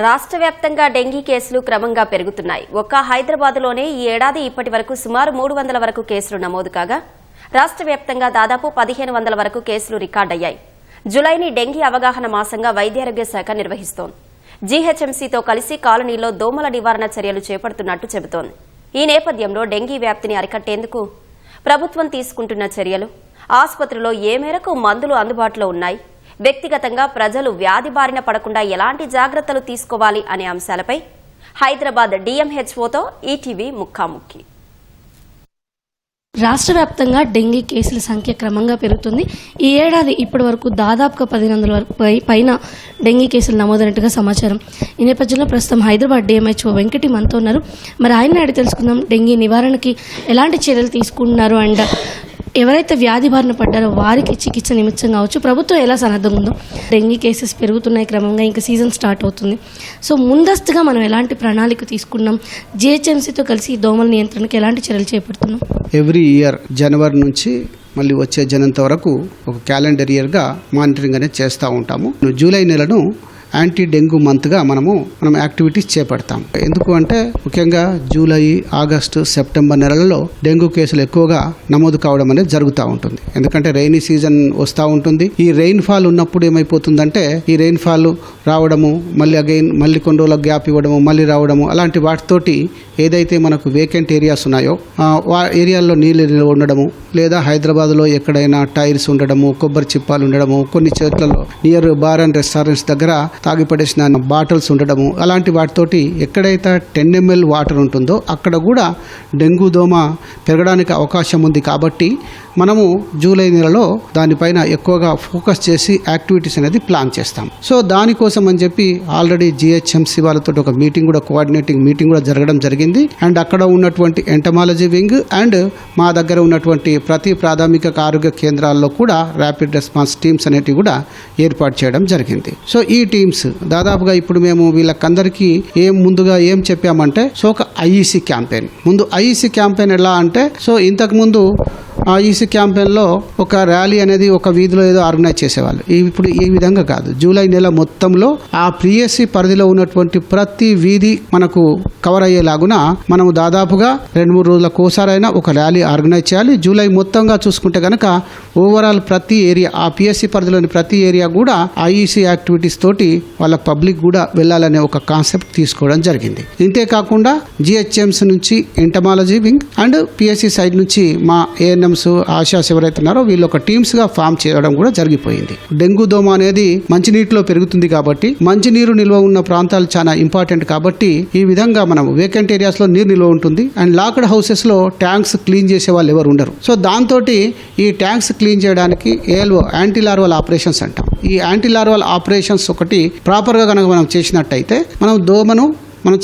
రాష్ట్ర వ్యాప్తంగా డెంగీ కేసులు క్రమంగా పెరుగుతున్నాయి. ఒక్క హైదరాబాద్లోనే ఈ ఏడాది ఇప్పటి వరకు సుమారు 300 వరకు కేసులు నమోదు కాగా రాష్ట్ర వ్యాప్తంగా దాదాపు 1500 వరకు కేసులు రికార్డయ్యాయి. జులైని డెంగీ అవగాహన మాసంగా వైద్యారోగ్య శాఖ నిర్వహిస్తోంది. జీహెచ్ఎంసీతో కలిసి కాలనీలో దోమల నివారణ చర్యలు చేపడుతున్నట్టు చెబుతోంది. ఈ నేపథ్యంలో డెంగీ వ్యాప్తిని అరికట్టేందుకు ప్రభుత్వం తీసుకుంటున్న చర్యలు, ఆసుపత్రిలో ఏ మేరకు మందులు అందుబాటులో ఉన్నాయి, వ్యక్తిగతంగా ప్రజలు వ్యాధి బారిన పడకుండా ఎలాంటి జాగ్రత్తలు తీసుకోవాలి అనే అంశాలపై హైదరాబాద్ DMHOతో ఈటీవీ ముఖాముఖి. రాష్ట్ర వ్యాప్తంగా డెంగీ కేసుల సంఖ్య క్రమంగా పెరుగుతుంది. ఈ ఏడాది ఇప్పటి వరకు దాదాపుగా 1500 వరకు పైన డెంగీ కేసులు నమోదైనట్టుగా సమాచారం. ఈ నేపథ్యంలో ప్రస్తుతం హైదరాబాద్ DMHO వెంకటి మనతో ఉన్నారు. మరి ఆయన అడిగి తెలుసుకుందాం, డెంగీ నివారణకి ఎలాంటి చర్యలు తీసుకుంటున్నారు అండ్ ఎవరైతే వ్యాధి బారిన పడ్డారో వారికి చికిత్స నిమిత్తం కావచ్చు ప్రభుత్వం ఎలా సన్నద్ధంగా ఉందో. డెంగీ కేసెస్ పెరుగుతున్నాయి క్రమంగా, ఇంకా సీజన్ స్టార్ట్ అవుతుంది. సో ముందస్తుగా మనం ఎలాంటి ప్రణాళిక తీసుకున్నాం, జీహెచ్ఎంసీతో కలిసి దోమల నియంత్రణకు ఎలాంటి చర్యలు చేపడుతున్నాం? ఎవ్రీ ఇయర్ జనవరి నుంచి మళ్ళీ వచ్చే జనంత వరకు ఒక క్యాలెండర్ ఇయర్గా మానిటరింగ్ అనేది చేస్తూ ఉంటాము. జూలై నెలను యాంటీ డెంగ్యూ మంత్గా మనం యాక్టివిటీస్ చేపడతాం. ఎందుకు అంటే ముఖ్యంగా జూలై, ఆగస్టు, సెప్టెంబర్ నెలలలో డెంగ్యూ కేసులు ఎక్కువగా నమోదు కావడం అనేది జరుగుతూ ఉంటుంది. ఎందుకంటే రైనీ సీజన్ వస్తూ ఉంటుంది. ఈ రెయిన్ ఫాల్ ఉన్నప్పుడు ఏమైపోతుందంటే ఈ రెయిన్ ఫాల్ రావడము, మళ్ళీ కొన్ని రోజులకు గ్యాప్ ఇవ్వడము, మళ్ళీ రావడము, అలాంటి వాటితోటి ఏదైతే మనకు వేకెంట్ ఏరియాస్ ఉన్నాయో ఆ ఏరియాల్లో నీళ్ళు నిల్వ ఉండడము, లేదా హైదరాబాద్లో ఎక్కడైనా టైర్స్ ఉండడము, కొబ్బరి చిప్పాలు ఉండడము, కొన్ని చోట్లలో నియర్ బార్ అండ్ రెస్టారెంట్స్ దగ్గర తాగిపడేసిన బాటిల్స్ ఉండడము, అలాంటి వాటితోటి ఎక్కడైతే 10 ml వాటర్ ఉంటుందో అక్కడ కూడా డెంగ్యూ దోమ పెరగడానికి అవకాశం ఉంది. కాబట్టి మనము జూలై నెలలో దానిపైన ఎక్కువగా ఫోకస్ చేసి యాక్టివిటీస్ అనేది ప్లాన్ చేస్తాం. సో దానికోసం అని చెప్పి ఆల్రెడీ జీహెచ్ఎంసీ వాళ్ళతో ఒక మీటింగ్ కూడా, కోఆర్డినేటింగ్ మీటింగ్ కూడా జరగడం జరిగింది. అండ్ అక్కడ ఉన్నటువంటి ఎంటమాలజీ వింగ్ అండ్ మా దగ్గర ఉన్నటువంటి ప్రతి ప్రాథమిక ఆరోగ్య కేంద్రాల్లో కూడా ర్యాపిడ్ రెస్పాన్స్ టీమ్స్ అనేటివి కూడా ఏర్పాటు చేయడం జరిగింది. సో ఈ టీమ్స్ దాదాపుగా ఇప్పుడు మేము వీళ్ళకందరికీ ముందుగా ఏం చెప్పామంటే, సో ఒక ఐఈసీ క్యాంపెయిన్, ముందు ఐఈసీ క్యాంపెయిన్ ఎలా అంటే, సో ఇంతకుముందు ఐఈసీ క్యాంపెయిన్లో ఒక ర్యాలీ అనేది ఒక వీధిలో ఏదో ఆర్గనైజ్ చేసేవాళ్ళు. ఇప్పుడు ఈ విధంగా కాదు. జూలై నెల మొత్తంలో ఆ పిఎస్సి పరిధిలో ఉన్నటువంటి ప్రతి వీధి మనకు కవర్ అయ్యేలాగున మనము దాదాపుగా 2-3 రోజులకు ఒకసారైనా ఒక ర్యాలీ ఆర్గనైజ్ చేయాలి. జూలై మొత్తంగా చూసుకుంటే కనుక ఓవరాల్ ప్రతి ఏరియా, ఆ పిఎస్సి పరిధిలోని ప్రతి ఏరియా కూడా ఐఈసీ యాక్టివిటీస్ తోటి వాళ్ళ పబ్లిక్ కూడా వెళ్ళాలనే ఒక కాన్సెప్ట్ తీసుకోవడం జరిగింది. ఇంతేకాకుండా జిహెచ్ఎంసీ నుంచి entomology wing and PSC side నుంచి మా ఏఎన్ఎం ఆశాస్ ఎవరైతే ఉన్నారో వీళ్ళు ఒక టీమ్స్ గా ఫామ్ చేయడం కూడా జరిగిపోయింది. డెంగ్యూ దోమ అనేది మంచినీటిలో పెరుగుతుంది కాబట్టి మంచినీరు నిల్వ ఉన్న ప్రాంతాలు చాలా ఇంపార్టెంట్. కాబట్టి ఈ విధంగా మనం వేకెంట్ ఏరియాస్ లో నీరు నిల్వ ఉంటుంది. అండ్ లాక్డ్ హౌసెస్ లో ట్యాంక్స్ క్లీన్ చేసే వాళ్ళు ఎవరు ఉండరు. సో దాంతో ఈ ట్యాంక్స్ క్లీన్ చేయడానికి ఏఎల్ఓ యాంటీ లార్వల్ ఆపరేషన్స్ అంటాం. ఈ యాంటీ లార్వల్ ఆపరేషన్స్ ఒకటి ప్రాపర్ గా కనుక మనం చేసినట్టయితే మనం దోమను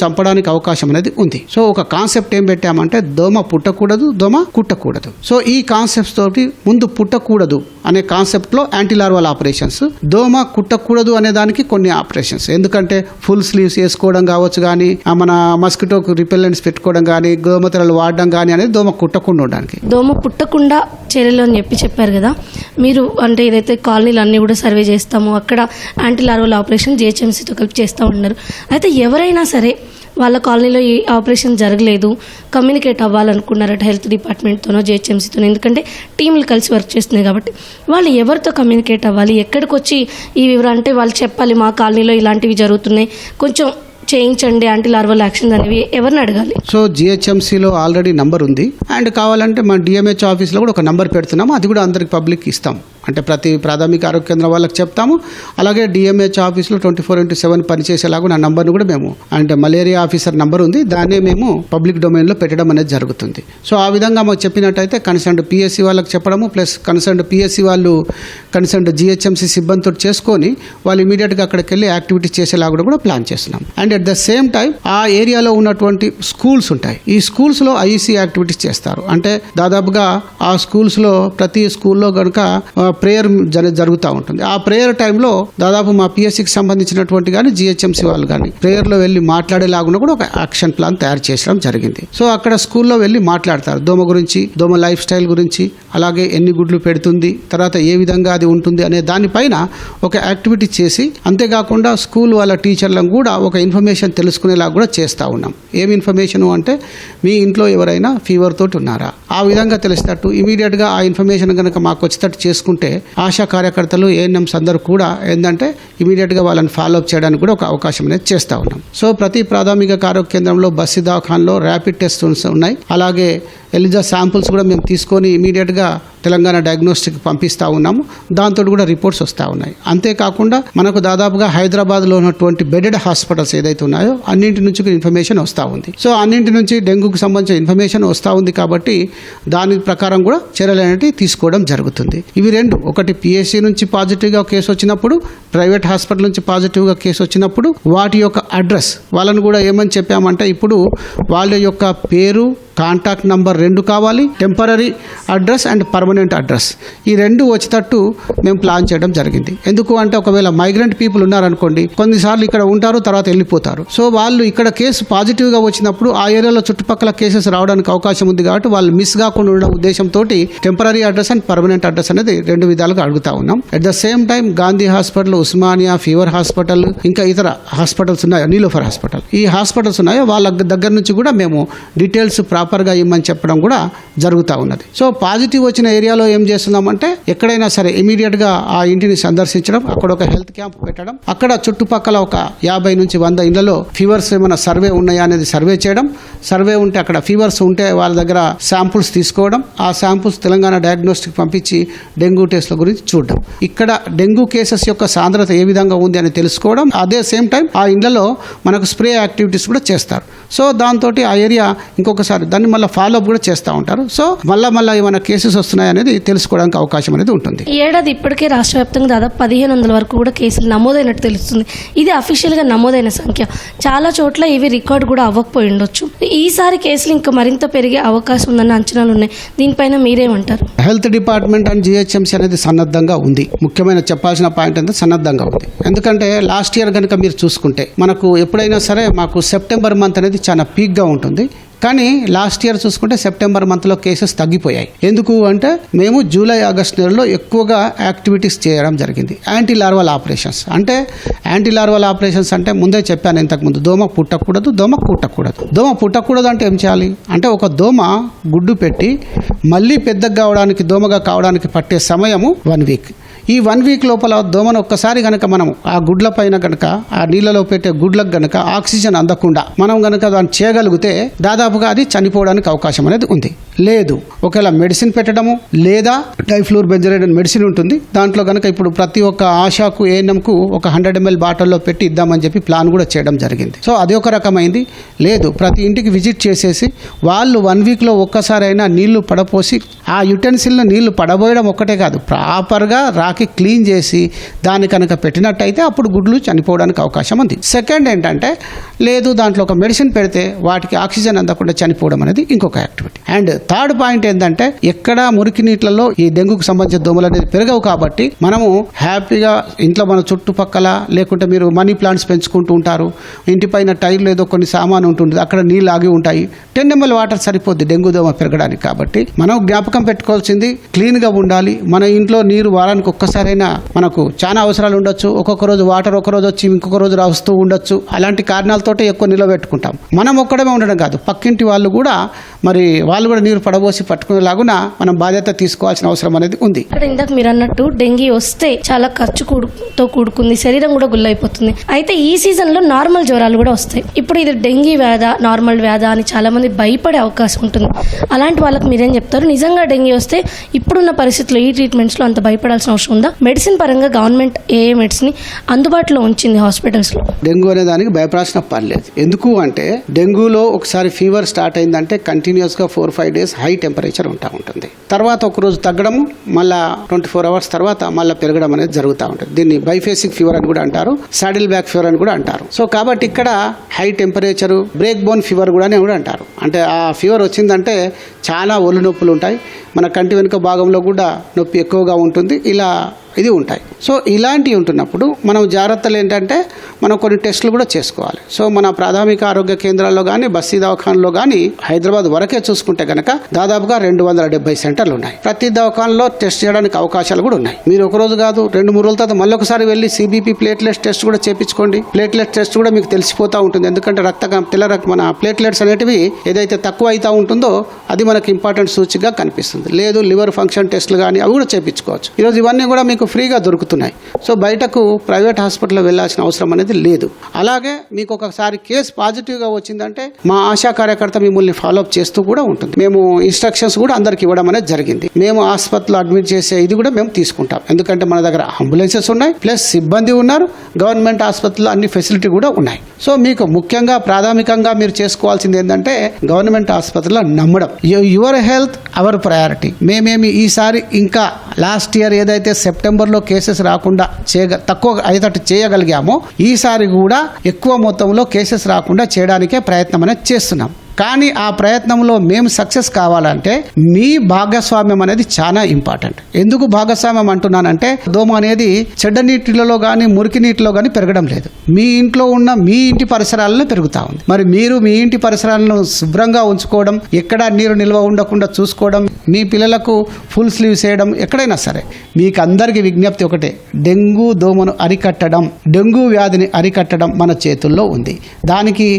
చంపడానికి అవకాశం అనేది ఉంది. సో ఒక కాన్సెప్ట్ ఏం పెట్టామంటే, దోమ పుట్టకూడదు, దోమ కుట్టకూడదు. సో ఈ కాన్సెప్ట్స్ తోటి ముందు పుట్టకూడదు అనే కాన్సెప్ట్ లో యాంటీ లార్వల్ ఆపరేషన్స్, దోమ కుట్టకూడదు అనే దానికి కొన్ని ఆపరేషన్స్. ఎందుకంటే ఫుల్ స్లీవ్స్ వేసుకోవడం కావచ్చు, కానీ మన మస్కిటో రిపెల్లెంట్స్ పెట్టుకోవడం కానీ, గోమూత్రాలు వాడడం కానీ అనేది దోమ కుట్టకుండా ఉండడానికి. దోమ పుట్టకుండా చర్యలు అని చెప్పారు కదా మీరు, అంటే ఏదైతే కాలనీలు అన్నీ కూడా సర్వే చేస్తాము, అక్కడ యాంటీ లార్వల్ ఆపరేషన్ జిహెచ్ఎంసీతో కలిపి చేస్తూ ఉన్నారు. అయితే ఎవరైనా సరే వాళ్ళ కాలనీలో ఈ ఆపరేషన్ జరగలేదు, కమ్యూనికేట్ అవ్వాలనుకున్నారట హెల్త్ డిపార్ట్మెంట్తోనో జిహెచ్ఎంసీతోనో, ఎందుకంటే టీంలు కలిసి వర్క్ చేస్తున్నాయి కాబట్టి వాళ్ళు ఎవరితో కమ్యూనికేట్ అవ్వాలి, ఎక్కడికి వచ్చి ఈ వివరాలు అంటే వాళ్ళు చెప్పాలి, మా కాలనీలో ఇలాంటివి జరుగుతున్నాయి, కొంచెం చేయించండి యాంటీ లార్వల్ యాక్షన్ అనేవి ఎవరిని అడగాలి? సో జిహెచ్ఎంసీలో ఆల్రెడీ నంబర్ ఉంది. అండ్ కావాలంటే మన DMH ఆఫీస్లో కూడా ఒక నంబర్ పెడుతున్నాము. అది కూడా అందరికి పబ్లిక్ ఇస్తాం. అంటే ప్రతి ప్రాథమిక ఆరోగ్య కేంద్రం వాళ్ళకి చెప్తాము. అలాగే DMH ఆఫీస్లో 24/7 పనిచేసేలాగా నా నంబర్ను కూడా మేము, అంటే మలేరియా ఆఫీసర్ నంబర్ ఉంది, దాన్నే మేము పబ్లిక్ డొమైన్లో పెట్టడం అనేది జరుగుతుంది. సో ఆ విధంగా మాకు చెప్పినట్టయితే కన్సర్న్ PSC వాళ్ళకి చెప్పడము, ప్లస్ కన్సర్న్ PSC వాళ్ళు కన్సర్న్ GHMC సిబ్బందితో చేసుకొని వాళ్ళు ఇమీడియట్గా అక్కడికి వెళ్ళి యాక్టివిటీస్ చేసేలాగా కూడా ప్లాన్ చేస్తున్నాం. And at the same time ఆ ఏరియాలో ఉన్నటువంటి స్కూల్స్ ఉంటాయి. ఈ స్కూల్స్లో ఐఈసీ యాక్టివిటీస్ చేస్తారు. అంటే దాదాపుగా ఆ స్కూల్స్లో ప్రతి స్కూల్లో కనుక ప్రేయర్ జరుగుతూ ఉంటుంది. ఆ ప్రేయర్ టైంలో దాదాపు మా పిఎస్సికి సంబంధించినటువంటి కానీ జిహెచ్ఎంసీ వాళ్ళు కానీ ప్రేయర్లో వెళ్ళి మాట్లాడేలాగున్నా కూడా ఒక యాక్షన్ ప్లాన్ తయారు చేయడం జరిగింది. సో అక్కడ స్కూల్లో వెళ్ళి మాట్లాడతారు దోమ గురించి, దోమ లైఫ్ స్టైల్ గురించి, అలాగే ఎన్ని గుడ్లు పెడుతుంది, తర్వాత ఏ విధంగా అది ఉంటుంది అనే దానిపైన ఒక యాక్టివిటీ చేసి, అంతేకాకుండా స్కూల్ వాళ్ళ టీచర్లను కూడా ఒక ఇన్ఫర్మేషన్ తెలుసుకునేలా కూడా చేస్తూ ఉన్నాం. ఏం ఇన్ఫర్మేషన్ అంటే మీ ఇంట్లో ఎవరైనా ఫీవర్ తోటి ఉన్నారా, ఆ విధంగా తెలిసేటట్టు ఇమీడియట్గా ఆ ఇన్ఫర్మేషన్ కనుక మాకు వచ్చేటట్టు చేసుకుంటే ఆశా కార్యకర్తలు ఏఎన్ఎంస్ అందరూ కూడా ఏంటంటే ఇమీడియట్గా వాళ్ళని ఫాలో అప్ చేయడానికి కూడా ఒక అవకాశం అనేది చేస్తూ ఉన్నాం. సో ప్రతి ప్రాథమిక ఆరోగ్య కేంద్రంలో బస్సు దవాఖానలో ర్యాపిడ్ టెస్ట్ ఉన్నాయి. అలాగే ఎలిజా శాంపుల్స్ కూడా మేము తీసుకొని ఇమీడియట్గా తెలంగాణ డయాగ్నోస్టిక్ పంపిస్తూ ఉన్నాము. దాంతో కూడా రిపోర్ట్స్ వస్తూ ఉన్నాయి. అంతేకాకుండా మనకు దాదాపుగా హైదరాబాద్లో ఉన్నటువంటి బెడెడ్ హాస్పిటల్స్ ఏదైతే ఉన్నాయో అన్నింటి నుంచి ఇన్ఫర్మేషన్ వస్తూ ఉంది. సో అన్నింటి నుంచి డెంగ్యూకి సంబంధించిన ఇన్ఫర్మేషన్ వస్తూ ఉంది కాబట్టి దాని ప్రకారం కూడా చర్యలు అనేవి తీసుకోవడం జరుగుతుంది. ఇవి రెండు, ఒకటి పిఎస్సి నుంచి పాజిటివ్గా కేసు వచ్చినప్పుడు, ప్రైవేట్ హాస్పిటల్ నుంచి పాజిటివ్గా కేసు వచ్చినప్పుడు వాటి యొక్క అడ్రస్ వాళ్ళని కూడా ఏమని చెప్పామంటే ఇప్పుడు వాళ్ళ యొక్క పేరు, కాంటాక్ట్ నంబర్ 2 కావాలి, temporary address and permanent address ఈ 2 వచ్చేటట్టు మేము ప్లాన్ చేయడం జరిగింది. ఎందుకు అంటే ఒకవేళ మైగ్రెంట్ పీపుల్ ఉన్నారనుకోండి, కొన్నిసార్లు ఇక్కడ ఉంటారు, తర్వాత వెళ్ళిపోతారు. సో వాళ్ళు ఇక్కడ కేసు పాజిటివ్గా వచ్చినప్పుడు ఆ ఏరియాలో చుట్టుపక్కల కేసెస్ రావడానికి అవకాశం ఉంది కాబట్టి వాళ్ళు మిస్ కాకుండా ఉండడం ఉద్దేశంతో temporary address and permanent address అనేది 2 విధాలుగా అడుగుతా ఉన్నాం. At the same time Gandhi hospital, Osmania, fever hospital, ఇంకా ఇతర హాస్పిటల్స్ ఉన్నాయి, నీలోఫర్ హాస్పిటల్, ఈ హాస్పిటల్స్ ఉన్నాయో వాళ్ళ దగ్గర నుంచి కూడా మేము డీటెయిల్స్ ప్రాపర్గా ఇవ్వమని చెప్పడం కూడా జరుగుతూ ఉన్నది. సో పాజిటివ్ వచ్చిన ఏరియాలో ఏం చేస్తున్నామంటే ఎక్కడైనా సరే ఇమీడియట్గా ఆ ఇంటిని సందర్శించడం, అక్కడ ఒక హెల్త్ క్యాంప్ పెట్టడం, అక్కడ చుట్టుపక్కల ఒక 50 నుంచి 100 ఇళ్లలో ఫీవర్స్ ఏమైనా సర్వే ఉన్నాయా అనేది సర్వే చేయడం, సర్వే ఉంటే అక్కడ ఫీవర్స్ ఉంటే వాళ్ళ దగ్గర శాంపుల్స్ తీసుకోవడం, ఆ శాంపుల్స్ తెలంగాణ డయాగ్నోస్టిక్ పంపించి డెంగ్యూ టెస్ట్ల గురించి చూడడం, ఇక్కడ డెంగ్యూ కేసెస్ యొక్క సాంద్రత ఏ విధంగా ఉంది అని తెలుసుకోవడం, అదే సేమ్ టైం ఆ ఇళ్లలో మనకు స్ప్రే యాక్టివిటీస్ కూడా చేస్తారు. సో దాంతో ఆ ఏరియా ఇంకొకసారి దాన్ని మళ్ళీ ఫాలో అప్ కూడా చేస్తూ ఉంటారు. సో మళ్ళీ ఏమైనా కేసెస్ వస్తున్నాయి అనేది తెలుసుకోవడానికి అవకాశం అనేది ఉంటుంది. ఈ ఏడాది ఇప్పటికే రాష్ట్ర వ్యాప్తంగా దాదాపు 1500 వరకు కూడా కేసులు నమోదైనట్టు తెలుస్తుంది. ఇది అఫీషియల్గా నమోదైన సంఖ్య. చాలా చోట్ల ఇవి రికార్డు కూడా అవ్వకపోయి ఉండొచ్చు. ఈసారి కేసులు ఇంకా మరింత పెరిగే అవకాశం ఉందన్న అంచనాలు ఉన్నాయి. దీనిపైన మీరేమంటారు? హెల్త్ డిపార్ట్మెంట్ అండ్ జిహెచ్ఎంసీ అనేది సన్నద్ధంగా ఉంది. ముఖ్యమైన చెప్పాల్సిన పాయింట్ అంతా సన్నద్ధంగా ఉంది. ఎందుకంటే లాస్ట్ ఇయర్ కనుక మీరు చూసుకుంటే మనకు ఎప్పుడైనా సరే మాకు సెప్టెంబర్ మంత్ అనేది చాలా పీక్గా ఉంటుంది. కానీ లాస్ట్ ఇయర్ చూసుకుంటే సెప్టెంబర్ మంత్లో కేసెస్ తగ్గిపోయాయి. ఎందుకు అంటే మేము జూలై ఆగస్ట్ నెలలో ఎక్కువగా యాక్టివిటీస్ చేయడం జరిగింది. యాంటీ లార్వల్ ఆపరేషన్స్ అంటే ముందే చెప్పాను ఇంతకుముందు, దోమ పుట్టకూడదు, దోమ కుట్టకూడదు. దోమ పుట్టకూడదు అంటే ఏం చేయాలి అంటే ఒక దోమ గుడ్డు పెట్టి మళ్ళీ పెద్దగా కావడానికి, దోమగా కావడానికి పట్టే సమయము 1 వీక్. ఈ 1 వీక్ లోపల దోమను ఒక్కసారి గనక మనం ఆ గుడ్ల పైన గనక ఆ నీళ్ళలో పెట్టే గుడ్లకు గనక ఆక్సిజన్ అందకుండా మనం గనక దాన్ని చేయగలిగితే దాదాపుగా అది చనిపోవడానికి అవకాశం అనేది ఉంది. లేదు ఒకవేళ మెడిసిన్ పెట్టడము, లేదా డైఫ్లూర్బెంజరైడ్ అనే మెడిసిన్ ఉంటుంది, దాంట్లో గనక ఇప్పుడు ప్రతి ఒక్క ఆశాకు, ఏఎన్ఎంకు ఒక 100 ml బాటిల్లో పెట్టి ఇద్దామని చెప్పి ప్లాన్ కూడా చేయడం జరిగింది. సో అది ఒక రకమైంది. లేదు ప్రతి ఇంటికి విజిట్ చేసేసి వాళ్ళు 1 వీక్లో ఒక్కసారైనా నీళ్లు పడపోసి ఆ యుటెన్సిల్ను నీళ్లు పడబోయడం ఒక్కటే కాదు, ప్రాపర్గా రాకి క్లీన్ చేసి దాన్ని కనుక పెట్టినట్టయితే అప్పుడు గుడ్లు చనిపోవడానికి అవకాశం ఉంది. సెకండ్ ఏంటంటే లేదు దాంట్లో ఒక మెడిసిన్ పెడితే వాటికి ఆక్సిజన్ అందకుండా చనిపోవడం అనేది ఇంకొక యాక్టివిటీ. అండ్ థర్డ్ పాయింట్ ఏంటంటే ఎక్కడ మురికి నీటిలలో ఈ డెంగ్యూకి సంబంధించిన దోమలు అనేది పెరగవు కాబట్టి మనము హ్యాపీగా ఇంట్లో మన చుట్టుపక్కల, లేకుంటే మీరు మనీ ప్లాంట్స్ పెంచుకుంటూ ఉంటారు, ఇంటి పైన టైర్లు ఏదో కొన్ని సామాను ఉంటుంది, అక్కడ నీళ్ళు ఆగి ఉంటాయి, 10 ml వాటర్ సరిపోద్ది డెంగ్యూ దోమ పెరగడానికి. కాబట్టి మనం జ్ఞాపకం పెట్టుకోవాల్సింది క్లీన్గా ఉండాలి. మన ఇంట్లో నీరు వారానికి ఒక్కసారైనా మనకు చాలా అవసరాలు ఉండొచ్చు. ఒక్కొక్క రోజు వాటర్ ఒక రోజు వచ్చి ఇంకొక రోజు రాస్తూ ఉండొచ్చు. అలాంటి కారణాలతోటే ఎక్కువ నిలబెట్టుకుంటాం. మనం ఒక్కడమే ఉండడం కాదు, పక్కింటి వాళ్ళు కూడా నీరు పడబోసి పట్టుకునేలాగున మనం బాధ్యత తీసుకోవాల్సిన అవసరం అనేది ఉంది. ఇక్కడ ఇందాక మీరు అన్నట్టు డెంగీ వస్తే చాలా ఖర్చుతో కూడుకుంది, శరీరం కూడా గుల్లైపోతుంది. అయితే ఈ సీజన్లో నార్మల్ జ్వరాలు కూడా వస్తాయి. ఇప్పుడు ఇది డెంగీ వ్యాధ, నార్మల్ వ్యాధ అని చాలా మంది భయపడే అవకాశం ఉంటుంది. అలాంటి వాళ్ళకి మీరేం చెప్తారు? నిజంగా డెంగీ వస్తే ఇప్పుడున్న పరిస్థితుల్లో ఈ ట్రీట్మెంట్స్లో అంత భయపడాల్సిన అవసరం ఉందా? మెడిసిన్ పరంగా గవర్నమెంట్ ఏ మెడిసిన్ అందుబాటులో ఉంచింది హాస్పిటల్స్లో? డెంగ్యూ అనే దానికి భయపడాల్సిన పని లేదు. ఎందుకు అంటే డెంగ్యూలో ఒకసారి ఫీవర్ స్టార్ట్ అయిందంటే కంటిన్యూస్గా 4-5 days డేస్ హై టెంపరేచర్ ఉంటుంది. తర్వాత ఒక రోజు తగ్గడము, మళ్ళీ 24 అవర్స్ తర్వాత మళ్ళీ పెరగడం అనేది జరుగుతూ ఉంటుంది. దీన్ని బైఫేసిక్ ఫీవర్ అని కూడా అంటారు, సాడిల్ బ్యాక్ ఫీవర్ అని కూడా అంటారు. సో కాబట్టి ఇక్కడ high temperature, break bone fever కూడా అంటారు. అంటే ఆ ఫీవర్ వచ్చిందంటే చాలా ఒళ్ళు నొప్పులు ఉంటాయి, మన కంటి వెనుక భాగంలో కూడా నొప్పి ఎక్కువగా ఉంటుంది, ఇలా ఇది ఉంటాయి. సో ఇలాంటివి ఉంటున్నప్పుడు మనం జాగ్రత్తలు ఏంటంటే మనం కొన్ని టెస్టులు కూడా చేసుకోవాలి. సో మన ప్రాథమిక ఆరోగ్య కేంద్రాల్లో కానీ, బస్తీ దవాఖానలో కానీ హైదరాబాద్ వరకే చూసుకుంటే కనుక దాదాపుగా 270 సెంటర్లు ఉన్నాయి. ప్రతి దవాఖానలో టెస్ట్ చేయడానికి అవకాశాలు కూడా ఉన్నాయి. మీరు ఒక రోజు కాదు, 2-3 రోజుల తర్వాత మళ్ళీ ఒకసారి వెళ్ళి సిబిపి ప్లేట్లెట్స్ టెస్ట్ కూడా చేయించుకోండి. ప్లేట్లెట్ టెస్ట్ కూడా మీకు తెలిసిపోతూ ఉంటుంది. ఎందుకంటే మన ప్లేట్లెట్స్ అనేటివి ఏదైతే తక్కువ అవుతూ ఉంటుందో అది మనకి ఇంపార్టెంట్ సూచిగా కనిపిస్తుంది. లేదు లివర్ ఫంక్షన్ టెస్టులు కానీ అవి కూడా చేయించుకోవచ్చు. ఈరోజు ఇవన్నీ కూడా మీకు ఫ్రీగా దొరుకుతున్నాయి. సో బయటకు ప్రైవేట్ హాస్పిటల్లో వెళ్ళాల్సిన అవసరం అనేది లేదు. అలాగే మీకు ఒకసారి కేసు పాజిటివ్గా వచ్చిందంటే మా ఆశా కార్యకర్త మిమ్మల్ని ఫాలోఅప్ చేస్తూ కూడా ఉంటుంది. మేము ఇన్స్ట్రక్షన్స్ కూడా అందరికి ఇవ్వడం అనేది జరిగింది. మేము హాస్పిటల్లో అడ్మిట్ చేసే ఇది కూడా మేము తీసుకుంటాం. ఎందుకంటే మన దగ్గర అంబులెన్సెస్ ఉన్నాయి, ప్లస్ సిబ్బంది ఉన్నారు, గవర్నమెంట్ హాస్పిటల్లో అన్ని ఫెసిలిటీ కూడా ఉన్నాయి. సో మీకు ముఖ్యంగా ప్రాథమికంగా మీరు చేసుకోవాల్సింది ఏంటంటే గవర్నమెంట్ హాస్పిటల్లో నమ్మడం. Your health our priority. మేమేమి ఈసారి ఇంకా లాస్ట్ ఇయర్ ఏదైతే సెప్టెంబర్లో కేసెస్ రాకుండా తక్కువ అయ్యేటట్టు చేయగలిగామో ఈసారి కూడా ఎక్కువ మొత్తంలో కేసెస్ రాకుండా చేయడానికే ప్రయత్నం అనేది చేస్తున్నాం. కానీ ఆ ప్రయత్నంలో మేము సక్సెస్ కావాలంటే మీ భాగస్వామ్యం అనేది చాలా ఇంపార్టెంట్. ఎందుకు భాగస్వామ్యం అంటున్నానంటే దోమ అనేది చెడ్డ నీటిలో కానీ మురికి నీటిలో కానీ పెరగడం లేదు, మీ ఇంట్లో ఉన్న మీ ఇంటి పరిసరాలలో పెరుగుతూ ఉంది. మరి మీరు మీ ఇంటి పరిసరాలను శుభ్రంగా ఉంచుకోవడం, ఎక్కడ నీరు నిల్వ ఉండకుండా చూసుకోవడం, మీ పిల్లలకు ఫుల్ స్లీవ్స్ వేయడం, ఎక్కడైనా సరే మీకు అందరికీ విజ్ఞప్తి ఒకటే, డెంగ్యూ దోమను అరికట్టడం, డెంగ్యూ వ్యాధిని అరికట్టడం మన చేతుల్లో ఉంది. దానికి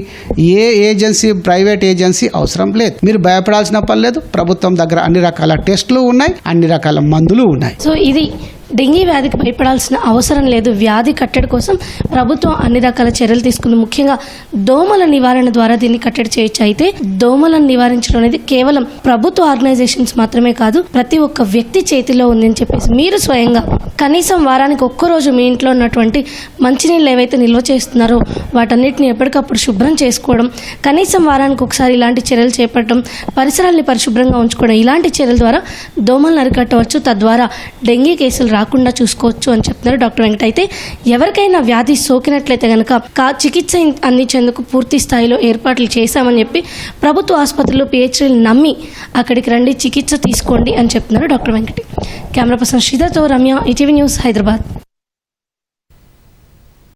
ఏ ఏజెన్సీ, ప్రైవేట్ ఏజెన్సీ అవసరం లేదు. మీరు భయపడాల్సిన పని లేదు. ప్రభుత్వం దగ్గర అన్ని రకాల టెస్టులు ఉన్నాయి, అన్ని రకాల మందులు ఉన్నాయి. సో ఇది డెంగీ వ్యాధికి భయపడాల్సిన అవసరం లేదు. వ్యాధి కట్టడి కోసం ప్రభుత్వం అన్ని రకాల చర్యలు తీసుకుంది. ముఖ్యంగా దోమల నివారణ ద్వారా దీన్ని కట్టడి చేయొచ్చు. అయితే దోమలను నివారించడం అనేది కేవలం ప్రభుత్వ ఆర్గనైజేషన్స్ మాత్రమే కాదు, ప్రతి ఒక్క వ్యక్తి చేతిలో ఉందని చెప్పేసి మీరు స్వయంగా కనీసం వారానికి ఒక్కరోజు మీ ఇంట్లో ఉన్నటువంటి మంచినీళ్ళు ఏవైతే నిల్వ చేస్తున్నారో వాటన్నిటిని ఎప్పటికప్పుడు శుభ్రం చేసుకోవడం, కనీసం వారానికి ఒకసారి ఇలాంటి చర్యలు చేపట్టడం, పరిసరాల్ని పరిశుభ్రంగా ఉంచుకోవడం, ఇలాంటి చర్యల ద్వారా దోమలను అరికట్టవచ్చు. తద్వారా డెంగీ కేసులు రాకుండా చూసుకోవచ్చు అని చెప్తున్నారు డాక్టర్ వెంకట. అయితే ఎవరికైనా వ్యాధి సోకినట్లయితే కనుక చికిత్స అందించేందుకు పూర్తి స్థాయిలో ఏర్పాట్లు చేశామని చెప్పి ప్రభుత్వ ఆసుపత్రిలో పిహెచ్డీలు నమ్మి అక్కడికి రండి, చికిత్స తీసుకోండి అని చెప్తున్నారు డాక్టర్ వెంకట. కెమెరా పర్సన్ శ్రీధర్తో రమ్య, ఈటీవీ న్యూస్, హైదరాబాద్.